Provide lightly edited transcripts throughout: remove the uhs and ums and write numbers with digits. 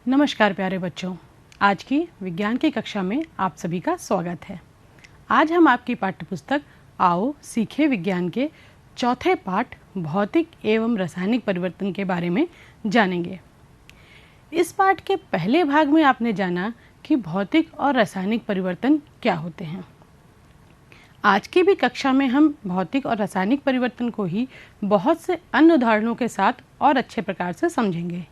नमस्कार प्यारे बच्चों, आज की विज्ञान की कक्षा में आप सभी का स्वागत है। आज हम आपकी पाठ्यपुस्तक आओ सीखे विज्ञान के चौथे पाठ भौतिक एवं रासायनिक परिवर्तन के बारे में जानेंगे। इस पाठ के पहले भाग में आपने जाना कि भौतिक और रासायनिक परिवर्तन क्या होते हैं। आज की भी कक्षा में हम भौतिक और रासायनिक परिवर्तन को ही बहुत से अन्य उदाहरणों के साथ और अच्छे प्रकार से समझेंगे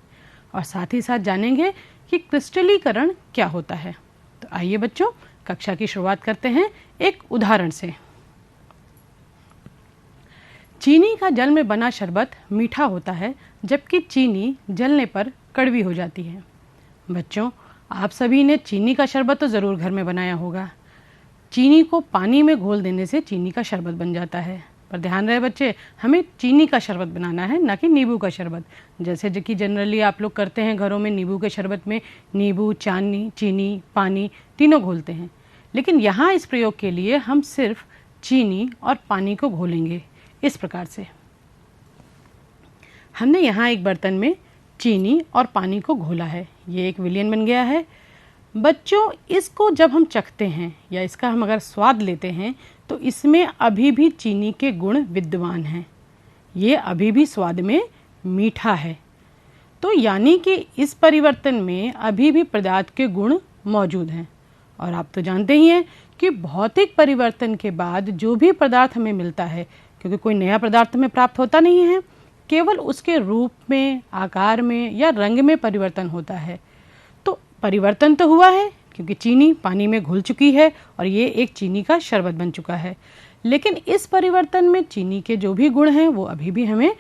और साथ ही साथ जानेंगे कि क्रिस्टलीकरण क्या होता है। तो आइए बच्चों, कक्षा की शुरुआत करते हैं एक उदाहरण से। चीनी का जल में बना शरबत मीठा होता है, जबकि चीनी जलने पर कड़वी हो जाती है। बच्चों, आप सभी ने चीनी का शरबत तो ज़रूर घर में बनाया होगा। चीनी को पानी में घोल देने से चीनी का शरबत बन जाता है, पर ध्यान रहे बच्चे, हमें चीनी का शरबत बनाना है, ना कि नींबू का शरबत। जैसे कि जनरली आप लोग करते हैं घरों में, नींबू के शरबत में नींबू, चीनी, पानी तीनों घोलते हैं। लेकिन यहाँ इस प्रयोग के लिए हम सिर्फ चीनी और पानी को घोलेंगे इस प्रकार से। हमने यहाँ एक बर्तन में चीनी और पानी को घोला है, ये एक विलयन बन गया है। बच्चों, इसको जब हम चखते हैं या इसका हम अगर स्वाद लेते हैं तो इसमें अभी भी चीनी के गुण विद्यमान हैं, ये अभी भी स्वाद में मीठा है। तो यानी कि इस परिवर्तन में अभी भी पदार्थ के गुण मौजूद हैं। और आप तो जानते ही हैं कि भौतिक परिवर्तन के बाद जो भी पदार्थ हमें मिलता है, क्योंकि कोई नया पदार्थ हमें प्राप्त होता नहीं है, केवल उसके रूप में, आकार में या रंग में परिवर्तन होता है। तो परिवर्तन तो हुआ है क्योंकि चीनी पानी में घुल चुकी है और ये एक चीनी का शरबत बन चुका है। लेकिन इस परिवर्तन में चीनी के जो भी गुण हैं वो अभी भी हमें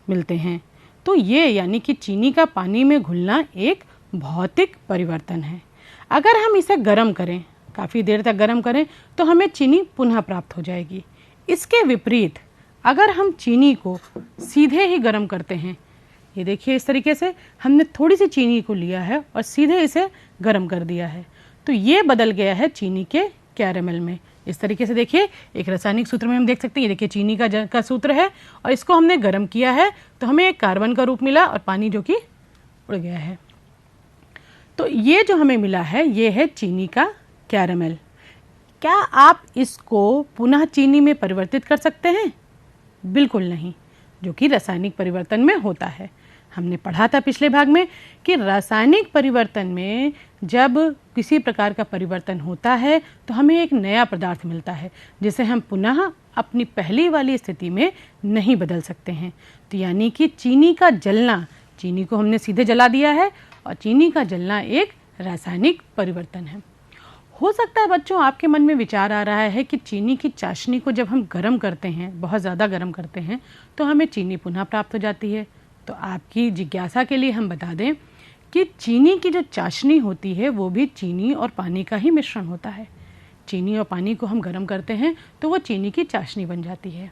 मिलते हैं। तो ये यानी कि चीनी का पानी में घुलना एक भौतिक परिवर्तन है। अगर हम इसे गर्म करें, काफ़ी देर तक गर्म करें, तो हमें चीनी पुनः प्राप्त हो जाएगी। इसके विपरीत अगर हम चीनी को सीधे ही गर्म करते हैं, ये देखिए इस तरीके से हमने थोड़ी सी चीनी को लिया है और सीधे इसे गर्म कर दिया है, तो ये बदल गया है चीनी के कैरेमल में। इस तरीके से देखिए, एक रासायनिक सूत्र में हम देख सकते हैं, ये देखिए चीनी का सूत्र है और इसको हमने गर्म किया है तो हमें एक कार्बन का रूप मिला और पानी जो कि उड़ गया है। तो ये जो हमें मिला है ये है चीनी का कैरेमल। क्या आप इसको पुनः चीनी में परिवर्तित कर सकते हैं? बिल्कुल नहीं, जो कि रासायनिक परिवर्तन में होता है। हमने पढ़ा था पिछले भाग में कि रासायनिक परिवर्तन में जब किसी प्रकार का परिवर्तन होता है तो हमें एक नया पदार्थ मिलता है जिसे हम पुनः अपनी पहली वाली स्थिति में नहीं बदल सकते हैं। तो यानी कि चीनी का जलना, चीनी को हमने सीधे जला दिया है और चीनी का जलना एक रासायनिक परिवर्तन है। हो सकता है बच्चों आपके मन में विचार आ रहा है कि चीनी की चाशनी को जब हम गर्म करते हैं, बहुत ज़्यादा गर्म करते हैं, तो हमें चीनी पुनः प्राप्त हो जाती है। तो आपकी जिज्ञासा के लिए हम बता दें कि चीनी की जो चाशनी होती है वो भी चीनी और पानी का ही मिश्रण होता है। चीनी और पानी को हम गर्म करते हैं तो वो चीनी की चाशनी बन जाती है।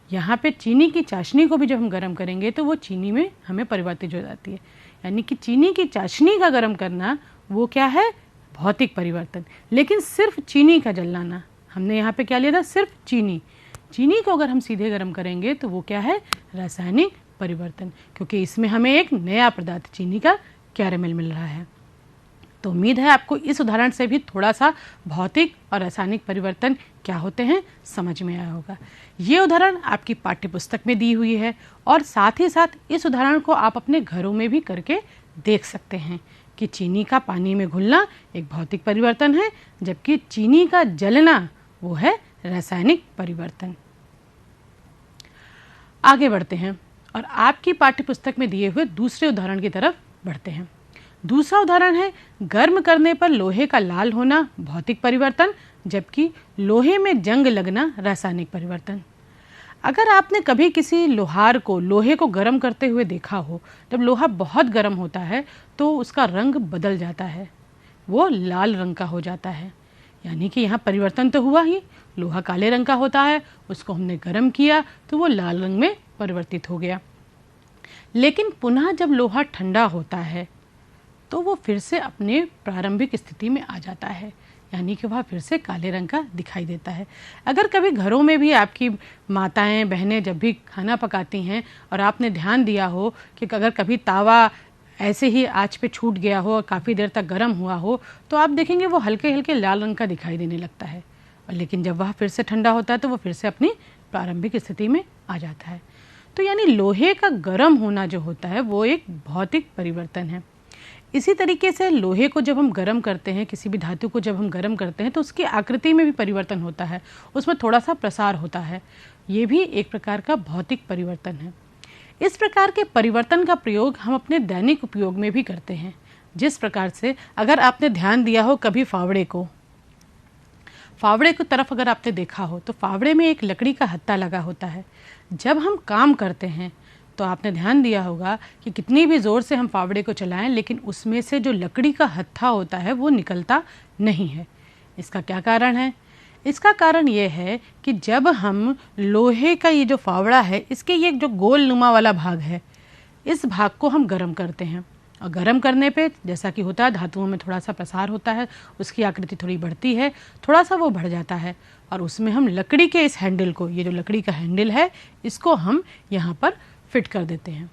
यहाँ पे चीनी की चाशनी को भी जब हम गर्म करेंगे तो वो चीनी में हमें परिवर्तित हो जाती है। यानी कि चीनी की चाशनी का गर्म करना वो क्या है? भौतिक परिवर्तन। लेकिन सिर्फ चीनी का जलना ना, हमने यहाँ पे क्या लिया था? सिर्फ चीनी। चीनी को अगर हम सीधे गर्म करेंगे तो वो क्या है? रासायनिक परिवर्तन, क्योंकि इसमें हमें एक नया पदार्थ चीनी का कैरेमल मिल रहा है। तो उम्मीद है आपको इस उदाहरण से भी थोड़ा सा भौतिक और रासायनिक परिवर्तन क्या होते हैं समझ में आया होगा। ये उदाहरण आपकी पाठ्यपुस्तक में दी हुई है और साथ ही साथ इस उदाहरण को आप अपने घरों में भी करके देख सकते हैं कि चीनी का पानी में घुलना एक भौतिक परिवर्तन है, जबकि चीनी का जलना वो है रासायनिक परिवर्तन। आगे बढ़ते हैं और आपकी पाठ्यपुस्तक में दिए हुए दूसरे उदाहरण की तरफ बढ़ते हैं। दूसरा उदाहरण है गर्म करने पर लोहे का लाल होना भौतिक परिवर्तन, जबकि लोहे में जंग लगना रासायनिक परिवर्तन। अगर आपने कभी किसी लोहार को लोहे को गर्म करते हुए देखा हो, जब लोहा बहुत गर्म होता है तो उसका रंग बदल जाता है, वो लाल रंग का हो जाता है। यानी कि यहाँ परिवर्तन तो हुआ ही, लोहा काले रंग का होता है, उसको हमने गर्म किया तो वो लाल रंग में परिवर्तित हो गया। लेकिन पुनः जब लोहा ठंडा होता है तो वो फिर से अपने प्रारंभिक स्थिति में आ जाता है, यानी कि वह फिर से काले रंग का दिखाई देता है। अगर कभी घरों में भी आपकी माताएं बहनें जब भी खाना पकाती हैं और आपने ध्यान दिया हो कि अगर कभी तावा ऐसे ही आंच पे छूट गया हो और काफ़ी देर तक गर्म हुआ हो तो आप देखेंगे वो हल्के हल्के लाल रंग का दिखाई देने लगता है, और लेकिन जब वह फिर से ठंडा होता है तो वो फिर से अपनी प्रारंभिक स्थिति में आ जाता है। तो यानी लोहे का गर्म होना जो होता है वो एक भौतिक परिवर्तन है। इसी तरीके से लोहे को जब हम गर्म करते हैं, किसी भी धातु को जब हम गर्म करते हैं तो उसकी आकृति में भी परिवर्तन होता है, उसमें थोड़ा सा प्रसार होता है। ये भी एक प्रकार का भौतिक परिवर्तन है। इस प्रकार के परिवर्तन का प्रयोग हम अपने दैनिक उपयोग में भी करते हैं। जिस प्रकार से अगर आपने ध्यान दिया हो कभी फावड़े की तरफ अगर आपने देखा हो तो फावड़े में एक लकड़ी का हत्था लगा होता है। जब हम काम करते हैं तो आपने ध्यान दिया होगा कि कितनी भी ज़ोर से हम फावड़े को चलाएं लेकिन उसमें से जो लकड़ी का हत्था होता है वो निकलता नहीं है। इसका क्या कारण है? इसका कारण ये है कि जब हम लोहे का ये जो फावड़ा है, इसके ये जो गोल नुमा वाला भाग है, इस भाग को हम गर्म करते हैं, और गर्म करने पे जैसा कि होता है धातुओं में थोड़ा सा प्रसार होता है, उसकी आकृति थोड़ी बढ़ती है, थोड़ा सा वो बढ़ जाता है, और उसमें हम लकड़ी के इस हैंडल को, ये जो लकड़ी का हैंडल है, इसको हम यहाँ पर फिट कर देते हैं।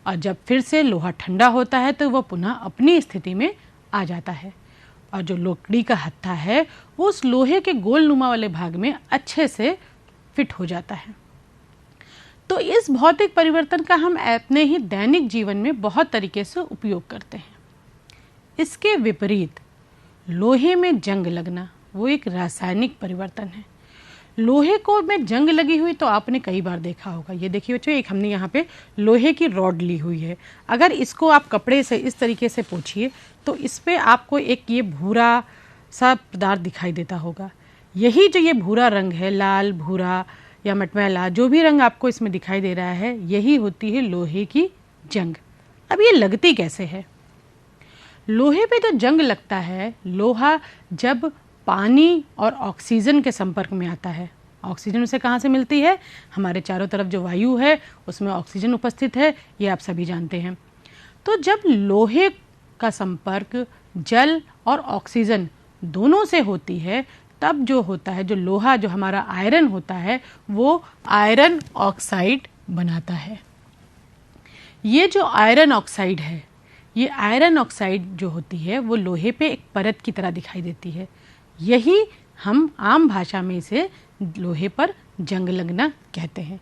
और जब फिर से लोहा ठंडा होता है तो वो पुनः अपनी स्थिति में आ जाता है, और जो लकड़ी का हत्था है वो उस लोहे के गोल नुमा वाले भाग में अच्छे से फिट हो जाता है। तो इस भौतिक परिवर्तन का हम अपने ही दैनिक जीवन में बहुत तरीके से उपयोग करते हैं। इसके विपरीत लोहे में जंग लगना वो एक रासायनिक परिवर्तन है। लोहे को में जंग लगी हुई तो आपने कई बार देखा होगा। ये देखिए बच्चों, एक हमने यहाँ पे लोहे की रॉड ली हुई है। अगर इसको आप कपड़े से इस तरीके से पोंछिए तो इस पे आपको एक ये भूरा सा पदार्थ दिखाई देता होगा। यही जो ये भूरा रंग है, लाल, भूरा या मटमैला, जो भी रंग आपको इसमें दिखाई दे रहा है, यही होती है लोहे की जंग। अब ये लगती कैसे है? लोहे पे जो जंग लगता है, लोहा जब पानी और ऑक्सीजन के संपर्क में आता है। ऑक्सीजन उसे कहाँ से मिलती है? हमारे चारों तरफ जो वायु है उसमें ऑक्सीजन उपस्थित है, ये आप सभी जानते हैं। तो जब लोहे का संपर्क जल और ऑक्सीजन दोनों से होती है तब जो होता है, जो लोहा, जो हमारा आयरन होता है, वो आयरन ऑक्साइड बनाता है। ये जो आयरन ऑक्साइड है, ये आयरन ऑक्साइड जो होती है वो लोहे पे एक परत की तरह दिखाई देती है। यही हम आम भाषा में इसे लोहे पर जंग लगना कहते हैं।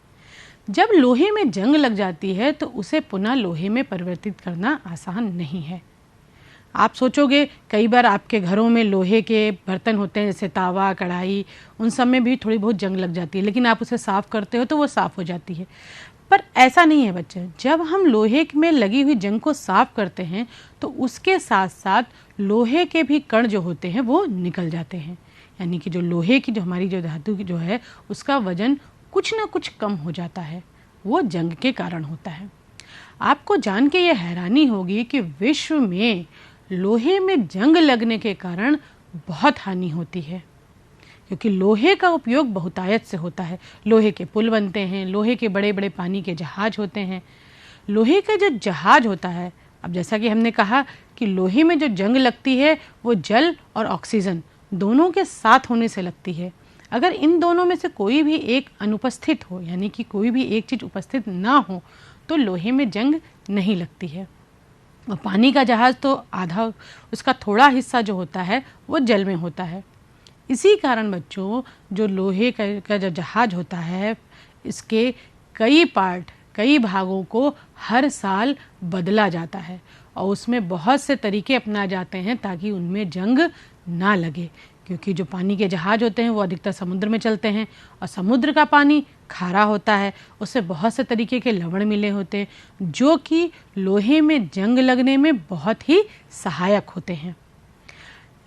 जब लोहे में जंग लग जाती है तो उसे पुनः लोहे में परिवर्तित करना आसान नहीं है। आप सोचोगे कई बार आपके घरों में लोहे के बर्तन होते हैं, जैसे तावा, कढ़ाई, उन सब में भी थोड़ी बहुत जंग लग जाती है, लेकिन आप उसे साफ़ करते हो तो वो साफ़ हो जाती है। पर ऐसा नहीं है बच्चे। जब हम लोहे में लगी हुई जंग को साफ़ करते हैं तो उसके साथ साथ लोहे के भी कण जो होते हैं वो निकल जाते हैं। यानी कि जो लोहे की, जो हमारी जो धातु की जो है, उसका वजन कुछ ना कुछ कम हो जाता है। वो जंग के कारण होता है। आपको जान के ये हैरानी होगी कि विश्व में लोहे में जंग लगने के कारण बहुत हानि होती है, क्योंकि लोहे का उपयोग बहुतायत से होता है। लोहे के पुल बनते हैं, लोहे के बड़े बड़े पानी के जहाज होते हैं। लोहे का जो जहाज होता है, अब जैसा कि हमने कहा कि लोहे में जो जंग लगती है वो जल और ऑक्सीजन दोनों के साथ होने से लगती है। अगर इन दोनों में से कोई भी एक अनुपस्थित हो, यानी कि कोई भी एक चीज़ उपस्थित ना हो, तो लोहे में जंग नहीं लगती है। और पानी का जहाज तो आधा, उसका थोड़ा हिस्सा जो होता है वो जल में होता है। इसी कारण बच्चों, जो लोहे का जो जहाज होता है, इसके कई पार्ट, कई भागों को हर साल बदला जाता है और उसमें बहुत से तरीके अपनाए जाते हैं ताकि उनमें जंग ना लगे। क्योंकि जो पानी के जहाज होते हैं वो अधिकतर समुद्र में चलते हैं और समुद्र का पानी खारा होता है, उससे बहुत से तरीके के लवण मिले होते हैं जो कि लोहे में जंग लगने में बहुत ही सहायक होते हैं।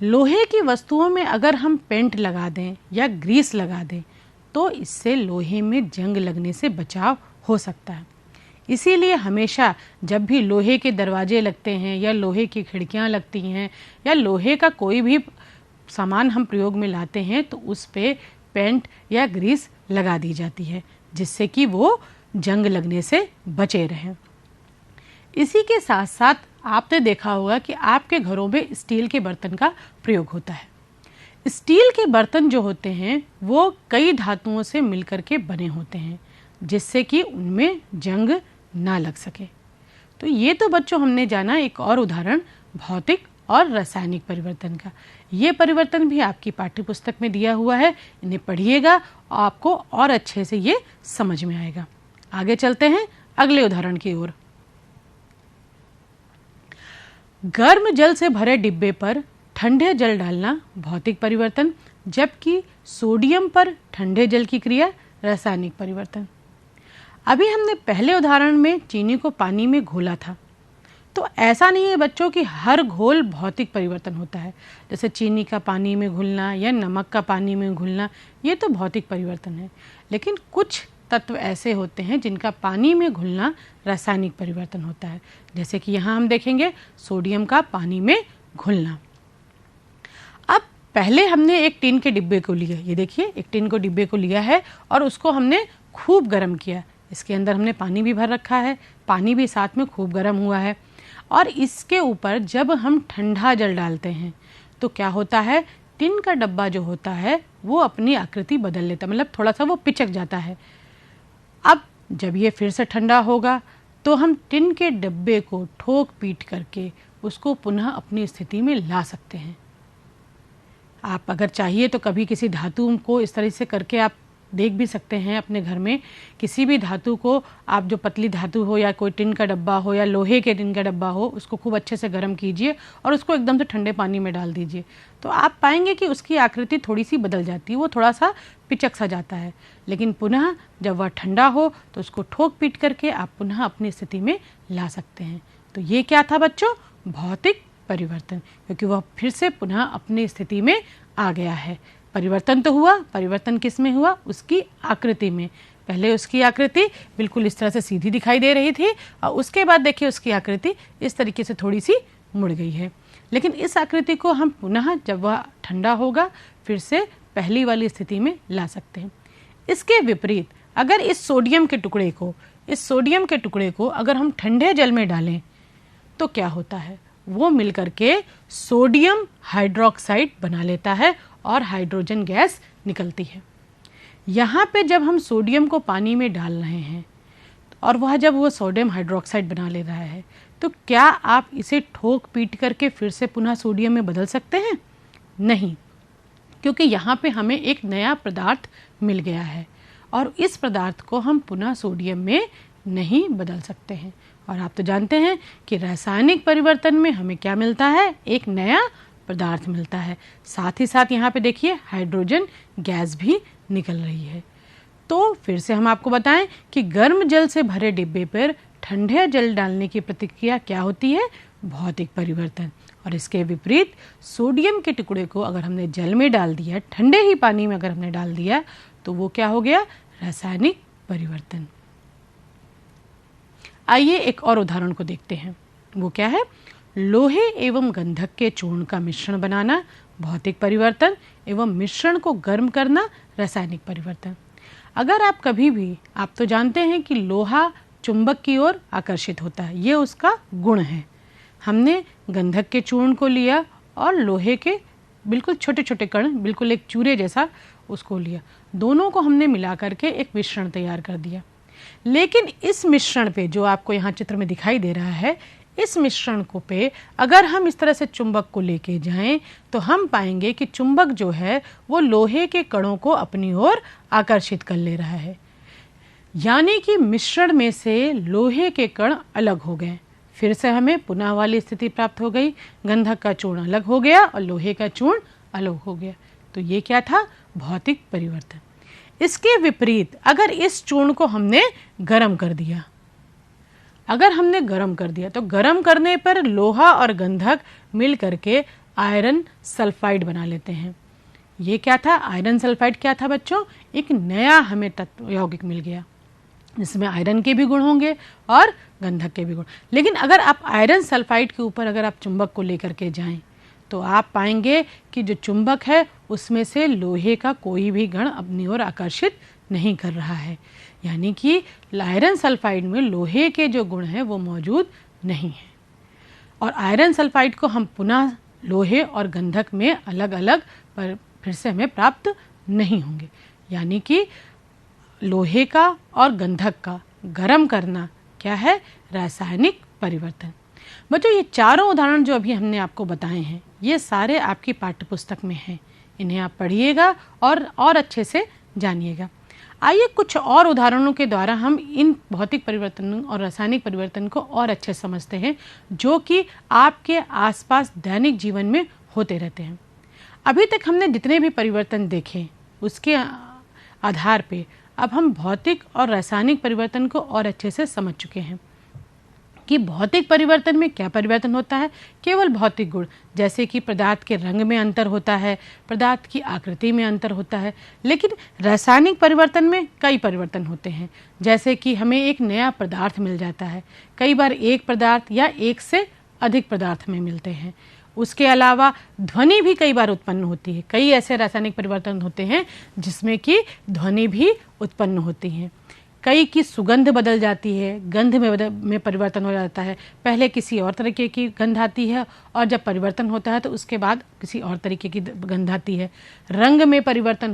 लोहे की वस्तुओं में अगर हम पेंट लगा दें या ग्रीस लगा दें तो इससे लोहे में जंग लगने से बचाव हो सकता है। इसीलिए हमेशा जब भी लोहे के दरवाजे लगते हैं या लोहे की खिड़कियां लगती हैं या लोहे का कोई भी सामान हम प्रयोग में लाते हैं तो उस पे पेंट या ग्रीस लगा दी जाती है, जिससे कि वो जंग लगने से बचे रहें। इसी के साथ साथ आपने देखा होगा कि आपके घरों में स्टील के बर्तन का प्रयोग होता है। स्टील के बर्तन जो होते हैं वो कई धातुओं से मिलकर के बने होते हैं, जिससे कि उनमें जंग ना लग सके। तो ये तो बच्चों हमने जाना एक और उदाहरण भौतिक और रासायनिक परिवर्तन का। ये परिवर्तन भी आपकी पाठ्य पुस्तक में दिया हुआ है, इन्हें पढ़िएगा, आपको और अच्छे से ये समझ में आएगा। आगे चलते हैं अगले उदाहरण की ओर। गर्म जल से भरे डिब्बे पर ठंडे जल डालना भौतिक परिवर्तन, जबकि सोडियम पर ठंडे जल की क्रिया रासायनिक परिवर्तन। अभी हमने पहले उदाहरण में चीनी को पानी में घोला था, तो ऐसा नहीं है बच्चों कि हर घोल भौतिक परिवर्तन होता है। जैसे चीनी का पानी में घुलना या नमक का पानी में घुलना, ये तो भौतिक परिवर्तन है। लेकिन कुछ तत्व ऐसे होते हैं जिनका पानी में घुलना रासायनिक परिवर्तन होता है। जैसे कि यहाँ हम देखेंगे सोडियम का पानी में घुलना। अब पहले हमने एक टीन के डिब्बे को लिया, ये देखिए एक टीन को डिब्बे को लिया है और उसको हमने खूब गर्म किया। इसके अंदर हमने पानी भी भर रखा है, पानी भी साथ में खूब गर्म हुआ है, और इसके ऊपर जब हम ठंडा जल डालते हैं तो क्या होता है, टिन का डब्बा जो होता है वो अपनी आकृति बदल लेता है, मतलब थोड़ा सा वो पिचक जाता है। अब जब ये फिर से ठंडा होगा तो हम टिन के डब्बे को ठोक पीट करके उसको पुनः अपनी स्थिति में ला सकते हैं। आप अगर चाहिए तो कभी किसी धातु को इस तरह से करके आप देख भी सकते हैं अपने घर में। किसी भी धातु को आप, जो पतली धातु हो या कोई टिन का डब्बा हो या लोहे के टिन का डब्बा हो, उसको खूब अच्छे से गर्म कीजिए और उसको एकदम से ठंडे पानी में डाल दीजिए, तो आप पाएंगे कि उसकी आकृति थोड़ी सी बदल जाती है, वो थोड़ा सा पिचक सा जाता है। लेकिन पुनः जब वह ठंडा हो तो उसको ठोक पीट करके आप पुनः अपनी स्थिति में ला सकते हैं। तो ये क्या था बच्चों, भौतिक परिवर्तन, क्योंकि वह फिर से पुनः अपनी स्थिति में आ गया है। परिवर्तन तो हुआ, परिवर्तन किस में हुआ, उसकी आकृति में। पहले उसकी आकृति बिल्कुल इस तरह से सीधी दिखाई दे रही थी और उसके बाद देखिए उसकी आकृति इस तरीके से थोड़ी सी मुड़ गई है। लेकिन इस आकृति को हम पुनः जब वह ठंडा होगा फिर से पहली वाली स्थिति में ला सकते हैं। इसके विपरीत अगर इस सोडियम के टुकड़े को अगर हम ठंडे जल में डालें तो क्या होता है, वो मिलकर के सोडियम हाइड्रोक्साइड बना लेता है और हाइड्रोजन गैस निकलती है। यहाँ पे जब हम सोडियम को पानी में डाल रहे हैं और वह जब वो सोडियम हाइड्रोक्साइड बना ले रहा है, तो क्या आप इसे ठोक पीट करके फिर से पुनः सोडियम में बदल सकते हैं? नहीं, क्योंकि यहाँ पे हमें एक नया पदार्थ मिल गया है और इस पदार्थ को हम पुनः सोडियम में नहीं बदल सकते हैं। और आप तो जानते हैं कि रासायनिक परिवर्तन में हमें क्या मिलता है, एक नया पदार्थ मिलता है। साथ ही साथ यहाँ पे देखिए हाइड्रोजन गैस भी निकल रही है। तो फिर से हम आपको बताएं कि गर्म जल से भरे डिब्बे पर ठंडे जल डालने की प्रतिक्रिया क्या होती है, भौतिक परिवर्तन। और इसके विपरीत सोडियम के टुकड़े को अगर हमने जल में डाल दिया, ठंडे ही पानी में अगर हमने डाल दिया, तो वो क्या हो गया, रासायनिक परिवर्तन। आइए एक और उदाहरण को देखते हैं। वो क्या है, लोहे एवं गंधक के चूर्ण का मिश्रण बनाना भौतिक परिवर्तन एवं मिश्रण को गर्म करना रासायनिक परिवर्तन। अगर आप कभी भी, आप तो जानते हैं कि लोहा चुंबक की ओर आकर्षित होता है, ये उसका गुण है। हमने गंधक के चूर्ण को लिया और लोहे के बिल्कुल छोटे छोटे कण, बिल्कुल एक चूरे जैसा उसको लिया, दोनों को हमने मिला करके एक मिश्रण तैयार कर दिया। लेकिन इस मिश्रण पे, जो आपको यहाँ चित्र में दिखाई दे रहा है, इस मिश्रण को पे अगर हम इस तरह से चुंबक को लेके जाएं तो हम पाएंगे कि चुंबक जो है वो लोहे के कणों को अपनी ओर आकर्षित कर ले रहा है। यानी कि मिश्रण में से लोहे के कण अलग हो गए। फिर से हमें पुनः वाली स्थिति प्राप्त हो गई, गंधक का चूर्ण अलग हो गया और लोहे का चूर्ण अलग हो गया। तो ये क्या था, भौतिक परिवर्तन। इसके विपरीत अगर इस चूर्ण को हमने गर्म कर दिया, तो गर्म करने पर लोहा और गंधक मिल करके आयरन सल्फाइड बना लेते हैं। ये क्या था, आयरन सल्फाइड क्या था बच्चों, एक नया हमें तत्व यौगिक मिल गया जिसमें आयरन के भी गुण होंगे और गंधक के भी गुण। लेकिन अगर आप आयरन सल्फाइड के ऊपर अगर आप चुंबक को लेकर के जाएं तो आप पाएंगे कि जो चुंबक है उसमें से लोहे का कोई भी कण अपनी ओर आकर्षित नहीं कर रहा है। यानी कि आयरन सल्फाइड में लोहे के जो गुण हैं वो मौजूद नहीं है। और आयरन सल्फाइड को हम पुनः लोहे और गंधक में अलग अलग पर फिर से हमें प्राप्त नहीं होंगे। यानी कि लोहे का और गंधक का गर्म करना क्या है, रासायनिक परिवर्तन। बच्चों, ये चारों उदाहरण जो अभी हमने आपको बताए हैं, ये सारे आपकी पाठ्यपुस्तक में हैं। इन्हें आप पढ़िएगा और अच्छे से जानिएगा। आइए कुछ और उदाहरणों के द्वारा हम इन भौतिक परिवर्तनों और रासायनिक परिवर्तन को और अच्छे समझते हैं, जो कि आपके आसपास दैनिक जीवन में होते रहते हैं। अभी तक हमने जितने भी परिवर्तन देखे, उसके आधार पे अब हम भौतिक और रासायनिक परिवर्तन को और अच्छे से समझ चुके हैं कि भौतिक परिवर्तन में क्या परिवर्तन होता है। केवल भौतिक गुण, जैसे कि पदार्थ के रंग में अंतर होता है, पदार्थ की आकृति में अंतर होता है। लेकिन रासायनिक परिवर्तन में कई परिवर्तन होते हैं, जैसे कि हमें एक नया पदार्थ मिल जाता है। कई बार एक पदार्थ या एक से अधिक पदार्थ में मिलते हैं। उसके अलावा ध्वनि भी कई बार उत्पन्न होती है। कई ऐसे रासायनिक परिवर्तन होते हैं जिसमें कि ध्वनि भी उत्पन्न होती है। कई की सुगंध बदल जाती है, गंध में परिवर्तन हो जाता है। पहले किसी और तरीके की गंध आती है और जब परिवर्तन होता है तो उसके बाद किसी और तरीके की गंध आती है। रंग में परिवर्तन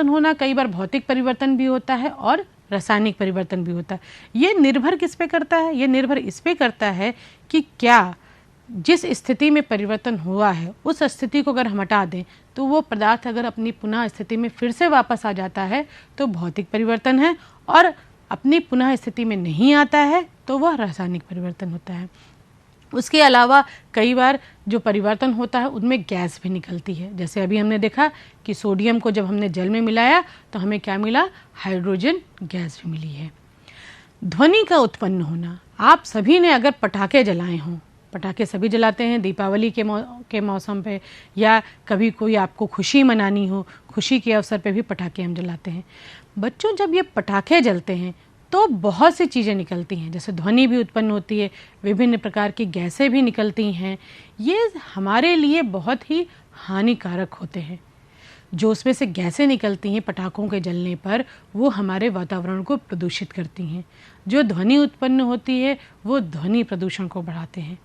होना कई बार भौतिक परिवर्तन भी होता है और रासायनिक परिवर्तन भी होता है। ये निर्भर किस पे करता है? ये निर्भर इस पे करता है कि क्या जिस स्थिति में परिवर्तन हुआ है उस स्थिति को अगर हम हटा दें तो वो पदार्थ अगर अपनी पुनः स्थिति में फिर से वापस आ जाता है तो भौतिक परिवर्तन है, और अपनी पुनः स्थिति में नहीं आता है तो वह रासायनिक परिवर्तन होता है। उसके अलावा कई बार जो परिवर्तन होता है उनमें गैस भी निकलती है। जैसे अभी हमने देखा कि सोडियम को जब हमने जल में मिलाया तो हमें क्या मिला? हाइड्रोजन गैस भी मिली है। ध्वनि का उत्पन्न होना, आप सभी ने अगर पटाखे जलाए हों, पटाखे सभी जलाते हैं दीपावली के मौसम पे, या कभी कोई आपको खुशी मनानी हो, खुशी के अवसर पे भी पटाखे हम जलाते हैं। बच्चों, जब ये पटाखे जलते हैं तो बहुत सी चीज़ें निकलती हैं, जैसे ध्वनि भी उत्पन्न होती है, विभिन्न प्रकार की गैसें भी निकलती हैं। ये हमारे लिए बहुत ही हानिकारक होते हैं। जो उसमें से गैसें निकलती हैं पटाखों के जलने पर, वो हमारे वातावरण को प्रदूषित करती हैं। जो ध्वनि उत्पन्न होती है वो ध्वनि प्रदूषण को बढ़ाते हैं।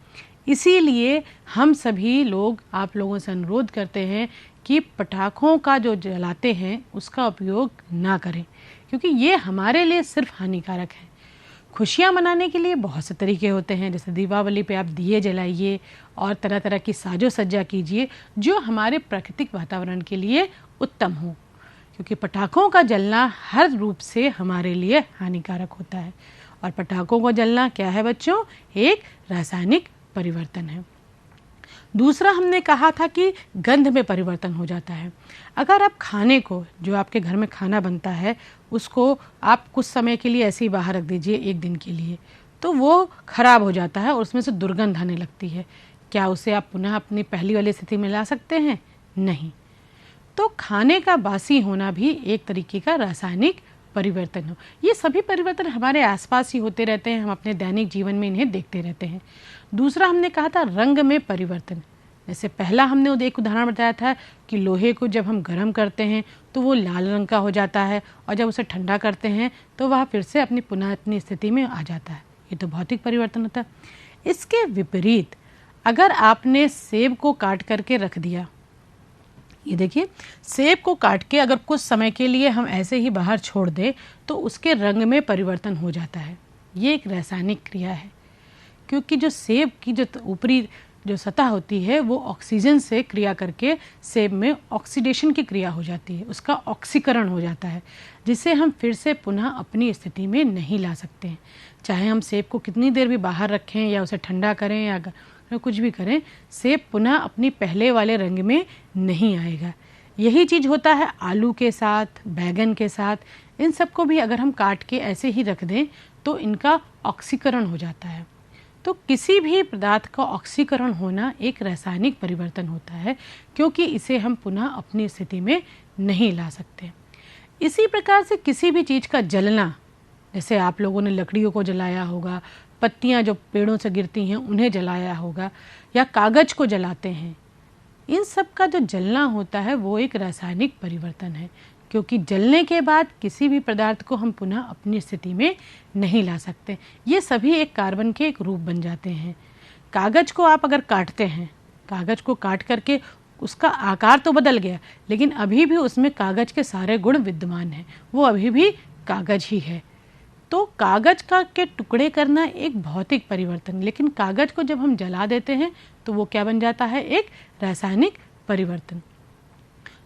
इसीलिए हम सभी लोग आप लोगों से अनुरोध करते हैं कि पटाखों का जो जलाते हैं उसका उपयोग ना करें, क्योंकि ये हमारे लिए सिर्फ हानिकारक है। खुशियाँ मनाने के लिए बहुत से तरीके होते हैं, जैसे दीपावली पे आप दिए जलाइए और तरह तरह की साजो सज्जा कीजिए जो हमारे प्राकृतिक वातावरण के लिए उत्तम हो, क्योंकि पटाखों का जलना हर रूप से हमारे लिए हानिकारक होता है। और पटाखों का जलना क्या है बच्चों? एक रासायनिक परिवर्तन है। दूसरा हमने कहा था कि गंध में परिवर्तन हो जाता है। अगर आप खाने को, जो आपके घर में खाना बनता है, उसको आप कुछ समय के लिए ऐसे ही बाहर रख दीजिए, एक दिन के लिए, तो वो खराब हो जाता है और उसमें से दुर्गंध आने लगती है। क्या उसे आप पुनः अपनी पहली वाली स्थिति में ला सकते हैं? नहीं। तो खाने का बासी होना भी एक तरीके का रासायनिक परिवर्तन हो। ये सभी परिवर्तन हमारे आसपास ही होते रहते हैं, हम अपने दैनिक जीवन में इन्हें देखते रहते हैं। दूसरा हमने कहा था रंग में परिवर्तन। जैसे पहला हमने एक उदाहरण बताया था कि लोहे को जब हम गर्म करते हैं तो वो लाल रंग का हो जाता है, और जब उसे ठंडा करते हैं तो वह फिर से अपनी स्थिति में आ जाता है। ये तो भौतिक परिवर्तन होता है। इसके विपरीत अगर आपने सेब को काट करके रख दिया, ये देखिए, सेब को काट के अगर कुछ समय के लिए हम ऐसे ही बाहर छोड़ दें तो उसके रंग में परिवर्तन हो जाता है। ये एक रासायनिक क्रिया है, क्योंकि जो सेब की जो ऊपरी जो सतह होती है वो ऑक्सीजन से क्रिया करके सेब में ऑक्सीडेशन की क्रिया हो जाती है, उसका ऑक्सीकरण हो जाता है, जिसे हम फिर से पुनः अपनी स्थिति में नहीं ला सकते हैं। चाहे हम सेब को कितनी देर भी बाहर रखें या उसे ठंडा करें या कुछ भी करें, सेब पुनः अपनी पहले वाले रंग में नहीं आएगा। यही चीज़ होता है आलू के साथ, बैगन के साथ। इन सबको भी अगर हम काट के ऐसे ही रख दें तो इनका ऑक्सीकरण हो जाता है। तो किसी भी पदार्थ का ऑक्सीकरण होना एक रासायनिक परिवर्तन होता है, क्योंकि इसे हम पुनः अपनी स्थिति में नहीं ला सकते। इसी प्रकार से किसी भी चीज़ का जलना, जैसे आप लोगों ने लकड़ियों को जलाया होगा, पत्तियां जो पेड़ों से गिरती हैं उन्हें जलाया होगा, या कागज को जलाते हैं, इन सब का जो जलना होता है वो एक रासायनिक परिवर्तन है, क्योंकि जलने के बाद किसी भी पदार्थ को हम पुनः अपनी स्थिति में नहीं ला सकते। ये सभी एक कार्बन के एक रूप बन जाते हैं। कागज को आप अगर काटते हैं, कागज को काट करके उसका आकार तो बदल गया, लेकिन अभी भी उसमें कागज के सारे गुण विद्यमान हैं, वो अभी भी कागज ही है। तो कागज का के टुकड़े करना एक भौतिक परिवर्तन, लेकिन कागज को जब हम जला देते हैं तो वो क्या बन जाता है, एक रासायनिक परिवर्तन।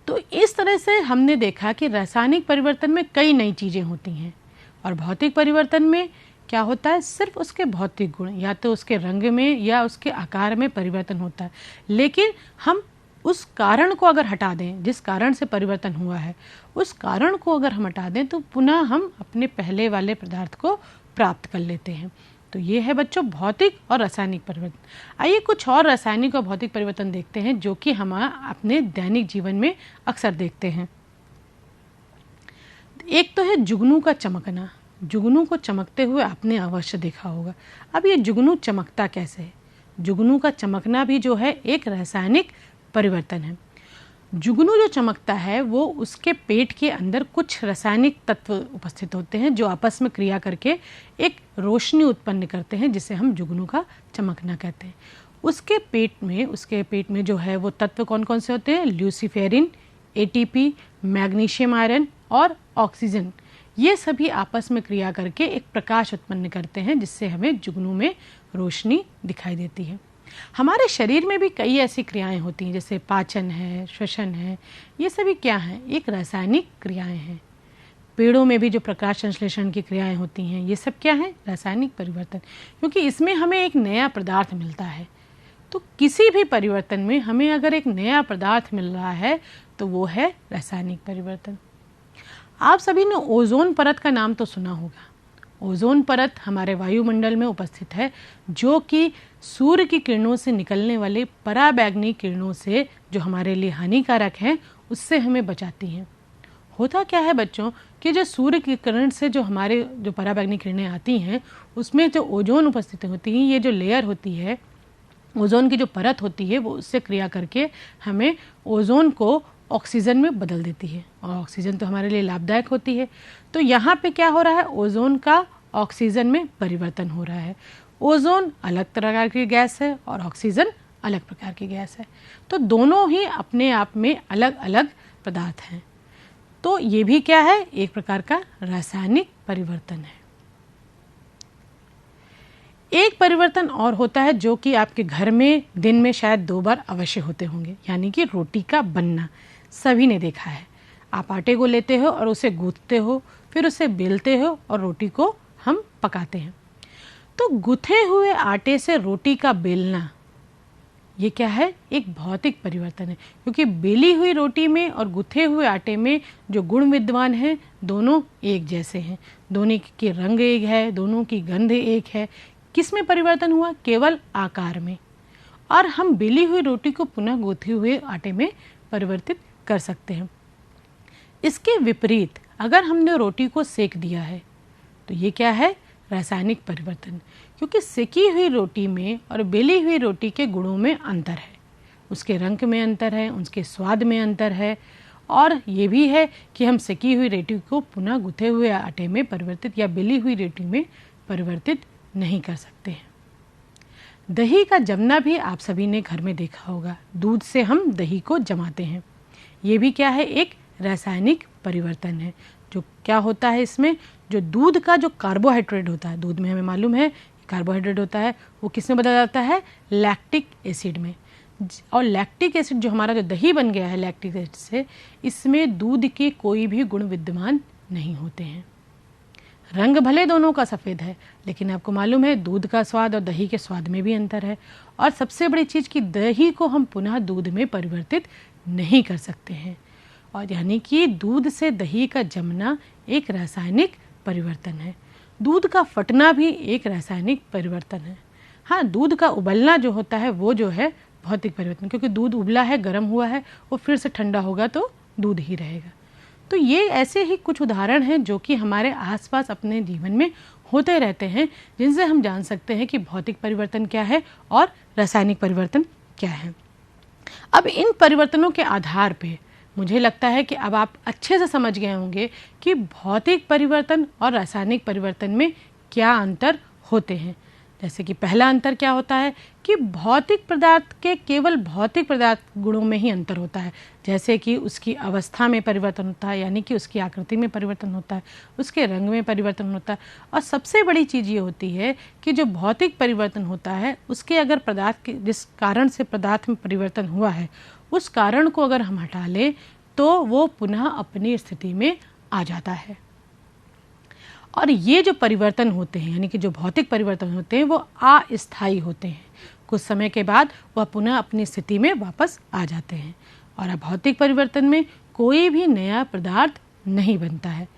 तो इस तरह से हमने देखा कि रासायनिक परिवर्तन में कई नई चीजें होती हैं और भौतिक परिवर्तन में क्या होता है, सिर्फ उसके भौतिक गुण या तो उसके रंग में या उसके आकार में परिवर्तन होता है, लेकिन हम उस कारण को अगर हटा दें, जिस कारण से परिवर्तन हुआ है उस कारण को अगर हम हटा दें तो पुनः हम अपने पहले वाले पदार्थ को प्राप्त कर लेते हैं। तो ये है बच्चों भौतिक और रासायनिक परिवर्तन। आइए कुछ और रासायनिक और भौतिक परिवर्तन देखते हैं जो कि हम अपने दैनिक जीवन में अक्सर देखते हैं। एक तो है जुगनू का चमकना। जुगनू को चमकते हुए आपने अवश्य देखा होगा। अब ये जुगनू चमकता कैसे है? जुगनू का चमकना भी जो है एक रासायनिक परिवर्तन है। जुगनू जो चमकता है वो उसके पेट के अंदर कुछ रासायनिक तत्व उपस्थित होते हैं जो आपस में क्रिया करके एक रोशनी उत्पन्न करते हैं जिसे हम जुगनू का चमकना कहते हैं। उसके पेट में जो है वो तत्व कौन कौन से होते हैं? ल्यूसीफेरिन, एटीपी, मैग्नीशियम आयरन और ऑक्सीजन। ये सभी आपस में क्रिया करके एक प्रकाश उत्पन्न करते हैं जिससे हमें जुगनू में रोशनी दिखाई देती है। हमारे शरीर में भी कई ऐसी क्रियाएं होती हैं जैसे पाचन है, श्वसन है, ये सभी क्या हैं? एक रासायनिक क्रियाएं हैं। पेड़ों में भी जो प्रकाश संश्लेषण की क्रियाएं होती हैं ये सब क्या है? रासायनिक परिवर्तन, क्योंकि इसमें हमें एक नया पदार्थ मिलता है। तो किसी भी परिवर्तन में हमें अगर एक नया पदार्थ मिल रहा है तो वो है रासायनिक परिवर्तन। आप सभी ने ओजोन परत का नाम तो सुना होगा। ओजोन परत हमारे वायुमंडल में उपस्थित है जो कि सूर्य की किरणों से निकलने वाले पराबैंगनी किरणों से जो हमारे लिए हानिकारक है उससे हमें बचाती हैं। होता क्या है बच्चों कि जो सूर्य की किरण से जो हमारे जो पराबैंगनी किरणें आती हैं उसमें जो ओजोन उपस्थित होती हैं, ये जो लेयर होती है, ओजोन की जो परत होती है वो उससे क्रिया करके हमें ओजोन को ऑक्सीजन में बदल देती है और ऑक्सीजन तो हमारे लिए लाभदायक होती है। तो यहाँ पे क्या हो रहा है? ओजोन का ऑक्सीजन में परिवर्तन हो रहा है। ओजोन अलग प्रकार की गैस है और ऑक्सीजन अलग प्रकार की गैस है, तो दोनों ही अपने आप में अलग अलग पदार्थ हैं। तो ये भी क्या है? एक प्रकार का रासायनिक परिवर्तन है। एक परिवर्तन और होता है जो कि आपके घर में दिन में शायद 2 बार अवश्य होते होंगे, यानी कि रोटी का बनना। सभी ने देखा है, आप आटे को लेते हो और उसे गूंथते हो, फिर उसे बेलते हो और रोटी को हम पकाते हैं। तो गुथे हुए आटे से रोटी का बेलना ये क्या है? एक भौतिक परिवर्तन है, क्योंकि बेली हुई रोटी में और गुथे हुए आटे में जो गुण विद्यमान हैं दोनों एक जैसे हैं, दोनों के रंग एक है, दोनों की गंध एक है। किस में परिवर्तन हुआ? केवल आकार में। और हम बेली हुई रोटी को पुनः गूथे हुए आटे में परिवर्तित कर सकते हैं। इसके विपरीत अगर हमने रोटी को सेक दिया है तो ये क्या है? रासायनिक परिवर्तन, क्योंकि सेकी हुई रोटी में और बेली हुई रोटी के गुणों में अंतर है, उसके रंग में अंतर है, उसके स्वाद में अंतर है, और ये भी है कि हम सेकी हुई रोटी को पुनः गुथे हुए आटे में परिवर्तित या बेली हुई रोटी में परिवर्तित नहीं कर सकते हैं। दही का जमना भी आप सभी ने घर में देखा होगा। दूध से हम दही को जमाते हैं। ये भी क्या है? एक रासायनिक परिवर्तन है। जो क्या होता है इसमें? जो दूध का जो कार्बोहाइड्रेट होता है, दूध में हमें मालूम है कार्बोहाइड्रेट होता है, वो किस में बदल जाता है? लैक्टिक एसिड में। और लैक्टिक एसिड जो हमारा जो दही बन गया है लैक्टिक एसिड से, इसमें दूध के कोई भी गुण विद्यमान नहीं होते हैं। रंग भले दोनों का सफ़ेद है, लेकिन आपको मालूम है दूध का स्वाद और दही के स्वाद में भी अंतर है। और सबसे बड़ी चीज़ कि दही को हम पुनः दूध में परिवर्तित नहीं कर सकते हैं, और यानी कि दूध से दही का जमना एक रासायनिक परिवर्तन है। दूध का फटना भी एक रासायनिक परिवर्तन है। हाँ, दूध का उबलना जो होता है वो जो है भौतिक परिवर्तन, क्योंकि दूध उबला है, गर्म हुआ है, वो फिर से ठंडा होगा तो दूध ही रहेगा। तो ये ऐसे ही कुछ उदाहरण हैं जो कि हमारे आसपास अपने जीवन में होते रहते हैं, जिनसे हम जान सकते हैं कि भौतिक परिवर्तन क्या है और रासायनिक परिवर्तन क्या है। अब इन परिवर्तनों के आधार पे मुझे लगता है कि अब आप अच्छे से समझ गए होंगे कि भौतिक परिवर्तन और रासायनिक परिवर्तन में क्या अंतर होते हैं। जैसे कि पहला अंतर क्या होता है कि भौतिक पदार्थ के केवल भौतिक पदार्थ गुणों में ही अंतर होता है, जैसे कि उसकी अवस्था में परिवर्तन होता है, यानी कि उसकी आकृति में परिवर्तन होता है, उसके रंग में परिवर्तन होता है। और सबसे बड़ी चीज़ ये होती है कि जो भौतिक परिवर्तन होता है उसके अगर पदार्थ के जिस कारण से पदार्थ में परिवर्तन हुआ है उस कारण को अगर हम हटा लें तो वो पुनः अपनी स्थिति में आ जाता है। और ये जो परिवर्तन होते हैं यानी कि जो भौतिक परिवर्तन होते हैं वो अस्थायी होते हैं, कुछ समय के बाद वह पुनः अपनी स्थिति में वापस आ जाते हैं। और अभौतिक परिवर्तन में कोई भी नया पदार्थ नहीं बनता है।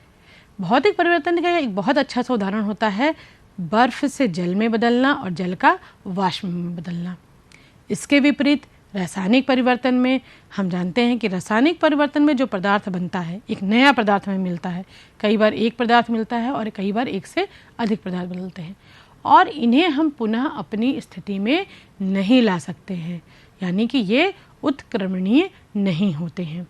भौतिक परिवर्तन का एक बहुत अच्छा सा उदाहरण होता है बर्फ से जल में बदलना और जल का वाष्प में बदलना। इसके विपरीत रासायनिक परिवर्तन में हम जानते हैं कि रासायनिक परिवर्तन में जो पदार्थ बनता है एक नया पदार्थ हमें मिलता है, कई बार एक पदार्थ मिलता है और कई बार एक से अधिक पदार्थ बदलते हैं और इन्हें हम पुनः अपनी स्थिति में नहीं ला सकते हैं, यानी कि ये उत्क्रमणीय नहीं होते हैं।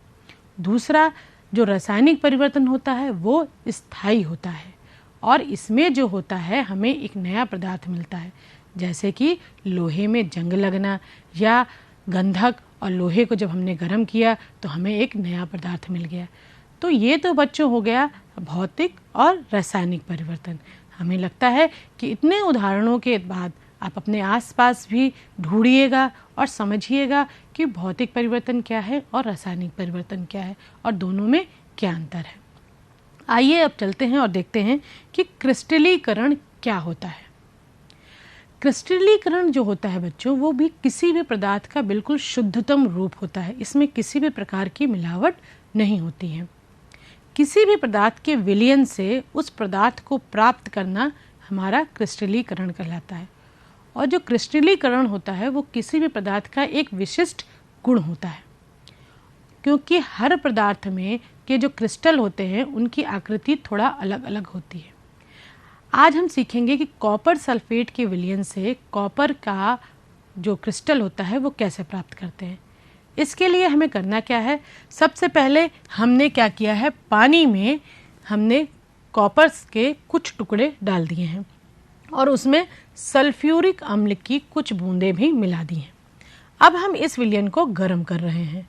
दूसरा जो रासायनिक परिवर्तन होता है वो स्थायी होता है और इसमें जो होता है हमें एक नया पदार्थ मिलता है, जैसे कि लोहे में जंग लगना या गंधक और लोहे को जब हमने गर्म किया तो हमें एक नया पदार्थ मिल गया। तो ये तो बच्चों हो गया भौतिक और रासायनिक परिवर्तन। हमें लगता है कि इतने उदाहरणों के बाद आप अपने आसपास भी ढूंढिएगा और समझिएगा कि भौतिक परिवर्तन क्या है और रासायनिक परिवर्तन क्या है और दोनों में क्या अंतर है। आइए अब चलते हैं और देखते हैं कि क्रिस्टलीकरण क्या होता है। क्रिस्टलीकरण जो होता है बच्चों वो भी किसी भी पदार्थ का बिल्कुल शुद्धतम रूप होता है, इसमें किसी भी प्रकार की मिलावट नहीं होती है। किसी भी पदार्थ के विलयन से उस पदार्थ को प्राप्त करना हमारा क्रिस्टलीकरण कहलाता है। और जो क्रिस्टलीकरण होता है वो किसी भी पदार्थ का एक विशिष्ट गुण होता है, क्योंकि हर पदार्थ में के जो क्रिस्टल होते हैं उनकी आकृति थोड़ा अलग अलग होती है। आज हम सीखेंगे कि कॉपर सल्फेट के विलयन से कॉपर का जो क्रिस्टल होता है वो कैसे प्राप्त करते हैं। इसके लिए हमें करना क्या है, सबसे पहले हमने क्या किया है, पानी में हमने कॉपर के कुछ टुकड़े डाल दिए हैं और उसमें सल्फ्यूरिक अम्ल की कुछ बूंदें भी मिला दी हैं। अब हम इस विलयन को गर्म कर रहे हैं।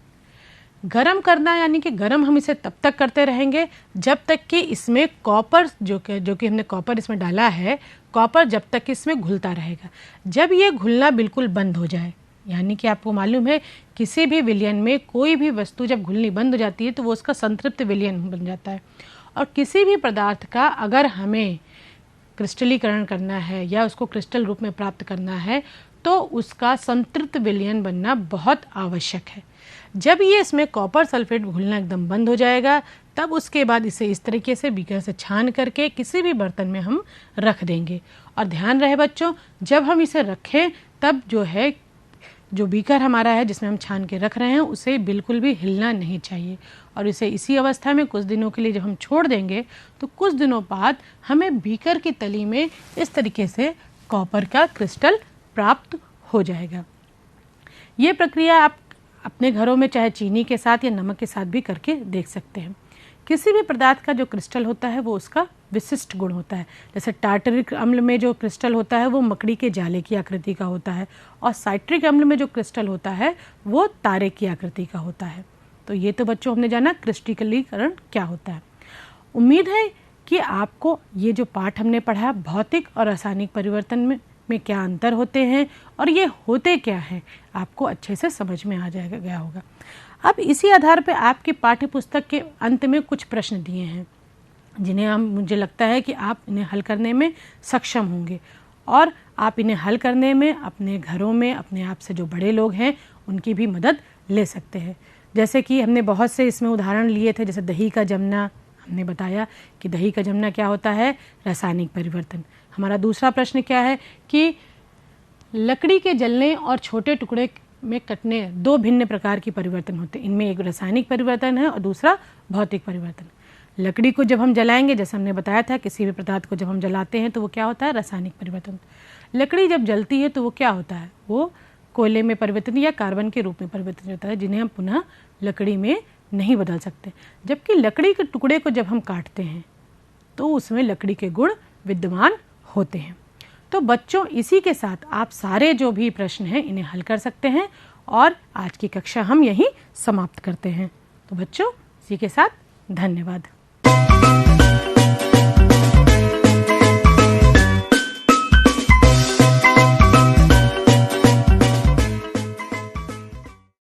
गरम करना यानी कि गरम हम इसे तब तक करते रहेंगे जब तक कि इसमें कॉपर जो कि हमने कॉपर इसमें डाला है, कॉपर जब तक इसमें घुलता रहेगा। जब ये घुलना बिल्कुल बंद हो जाए, यानी कि आपको मालूम है किसी भी विलयन में कोई भी वस्तु जब घुलनी बंद हो जाती है तो वो उसका संतृप्त विलयन बन जाता है। और किसी भी पदार्थ का अगर हमें क्रिस्टलीकरण करना है या उसको क्रिस्टल रूप में प्राप्त करना है तो उसका संतृप्त विलयन बनना बहुत आवश्यक है। जब ये इसमें कॉपर सल्फेट घुलना एकदम बंद हो जाएगा तब उसके बाद इसे इस तरीके से बीकर से छान करके किसी भी बर्तन में हम रख देंगे। और ध्यान रहे बच्चों, जब हम इसे रखें तब जो बीकर हमारा है जिसमें हम छान के रख रहे हैं उसे बिल्कुल भी हिलना नहीं चाहिए और इसे इसी अवस्था में कुछ दिनों के लिए जब हम छोड़ देंगे तो कुछ दिनों बाद हमें बीकर की तली में इस तरीके से कॉपर का क्रिस्टल प्राप्त हो जाएगा। ये प्रक्रिया आप अपने घरों में चाहे चीनी के साथ या नमक के साथ भी करके देख सकते हैं। किसी भी पदार्थ का जो क्रिस्टल होता है वो उसका विशिष्ट गुण होता है। जैसे टार्टरिक अम्ल में जो क्रिस्टल होता है वो मकड़ी के जाले की आकृति का होता है और साइट्रिक अम्ल में जो क्रिस्टल होता है वो तारे की आकृति का होता है। तो ये तो बच्चों हमने जाना क्रिस्टलीकरण क्या होता है। उम्मीद है कि आपको ये जो पाठ हमने पढ़ा भौतिक और रासायनिक परिवर्तन में क्या अंतर होते हैं और ये होते क्या हैं आपको अच्छे से समझ में आ गया होगा। अब इसी आधार पर आपकी पाठ्य पुस्तक के अंत में कुछ प्रश्न दिए हैं जिन्हें मुझे लगता है कि आप इन्हें हल करने में सक्षम होंगे और आप इन्हें हल करने में अपने घरों में अपने आप से जो बड़े लोग हैं उनकी भी मदद ले सकते हैं। जैसे कि हमने बहुत से इसमें उदाहरण लिए थे, जैसे दही का जमना, हमने बताया कि दही का जमना क्या होता है, रासायनिक परिवर्तन। हमारा दूसरा प्रश्न क्या है कि लकड़ी के जलने और छोटे टुकड़े में कटने दो भिन्न प्रकार की परिवर्तन होते हैं। इनमें एक रासायनिक परिवर्तन है और दूसरा भौतिक परिवर्तन। लकड़ी को जब हम जलाएंगे, जैसे हमने बताया था, किसी भी पदार्थ को जब हम जलाते हैं तो वो क्या होता है, रासायनिक परिवर्तन। लकड़ी जब जलती है तो वो क्या होता है, वो कोयले में परिवर्तन या कार्बन के रूप में परिवर्तन होता है, जिन्हें हम पुनः लकड़ी में नहीं बदल सकते। जबकि लकड़ी के टुकड़े को जब हम काटते हैं तो उसमें लकड़ी के गुण विद्यमान होते हैं। तो बच्चों, इसी के साथ आप सारे जो भी प्रश्न हैं इन्हें हल कर सकते हैं और आज की कक्षा हम यहीं समाप्त करते हैं। तो बच्चों, इसी के साथ धन्यवाद।